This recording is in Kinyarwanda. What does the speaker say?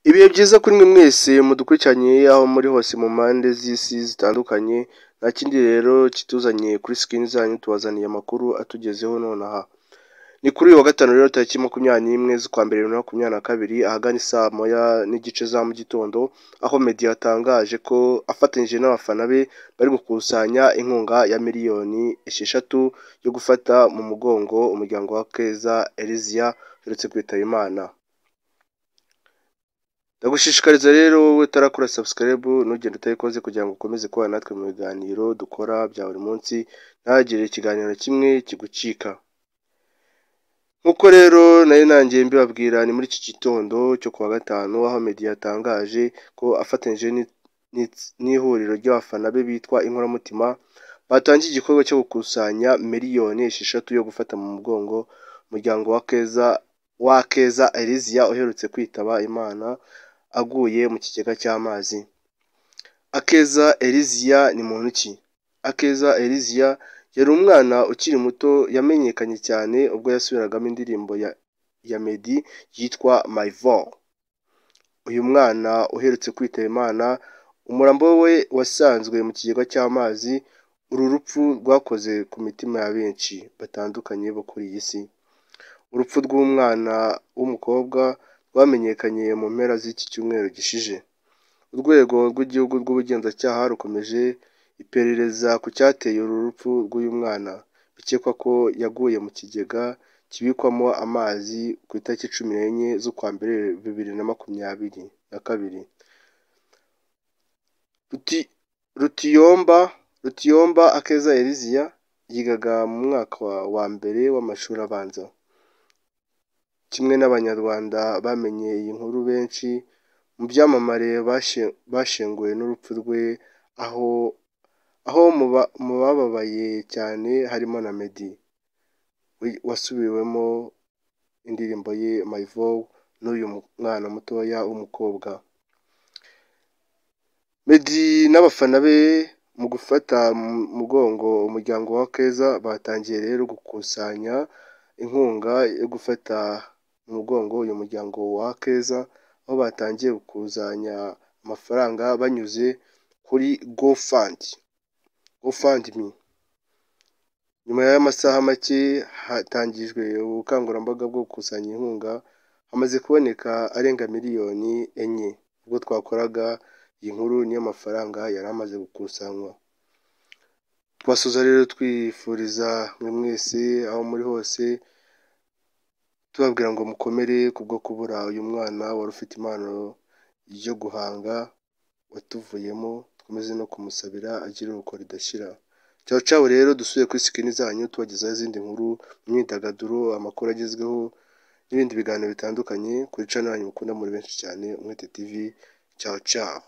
Ibihe byiza kuri mwe mwese mudukurikiranye aho muri hose mu mpande z'isi zitandukanye, nta kindi rero kituzanye kuri screen zanyu, tubazaniye amakuru atugezeho nonaha. Ni kuri uyu wa gatanu rero tariki 21 z'ukwa mbere 2022 ahagana saa moya n'igice za mu gitondo, aho Meddy yatangaje ko afatanyije n'abafana be bari gukusanya inkunga ya miliyoni 6 yo gufata mu mugongo umuryango wa Keza Elizia uherutse kwitaba Imana. Ndagushishikariza rero wowe utarakora subscribe ntugende utayikoze kugira ngo ukomeze kubana natwe mu biganiro dukora bya buri munsi, ntagire ikiganiro kimwe kigucika. Nkuko rero nari nangiye mbibabwira, ni muri iki gitondo cyo kuwa gatanu aho Meddy yatangaje ko afatanyije n'ihuriro ry'abafana be bitwa Inkoramutima batangiye igikorwa cyo gukusanya miliyoni 6 yo gufata mu mugongo umuryango wa Keza Elizia uherutse kwitaba Imana aguye mu kigega cy'amazi. Akeza Elizia ni muntu ki? Akeza Elizia yari umwana ukiri muto yamenyekanye cyane ubwo yasubiragamo indirimbo ya Meddy yitwa My Vow. Uyu mwana uherutse kwitaba Imana, umurambo we wasanzwe mu kigega cy'amazi. Uru rupfu rwakoze ku mitima ya benshi batandukanye bo kuri iyi si. Urupfu rw'umwana w'umukobwa rwamenyekanye mu mpera z'iki cyumweru gishize. Urwego rw'igihugu rw'ubugenzacyaha rukomeje iperereza ku cyateye uru rupfu rw'uyu mwana. Bikekwa ko yaguye mu kigega kibikwamo amazi ku itariki 14 z'ukwa mbere 2022. Rutiyomba Akeza Elizia yigaga mu mwaka wa mbere w'amashuri abanza. Kimwe n'abanyarwanda bamenye iyi nkuru, benshi mu byamamare bashenguwe n'urupfu rwe, aho mu bababaye cyane harimo na Meddy wasubiwemo indirimbo ye My Vow n'uyu mwana mutoya w'umukobwa. Meddy n'abafana be mu gufata mu mugongo umuryango wa Keza batangiye rero gukusanya inkunga yo gufata mu mugongo uyu muryango wa Keza, aho batangiye gukusanya amafaranga banyuze kuri GoFundMe. Nyuma y'amasaha make hatangijwe ubukangurambaga bwo gukusanya inkunga, hamaze kuboneka arenga miliyoni 4. Ubwo twakoraga iyi nkuru niyo mafaranga yari amaze gukusanywa. Twasoza rero twifuriza mwe mwese aho muri hose, tubabwira ngo mukomere kubwo kubura uyu mwana wari ufite impano yo guhanga watuvuyemo. Twemeze no kumusabira agira uruko ridashira. Ciao rero, dusuye kuri screen zanyu tubagezaho izindi nkuru, imyidagaduro, amakuru agezweho n'ibindi biganiro bitandukanye kuri channel yanyu mukunda muri benshi cyane, Umwete TV. Ciao.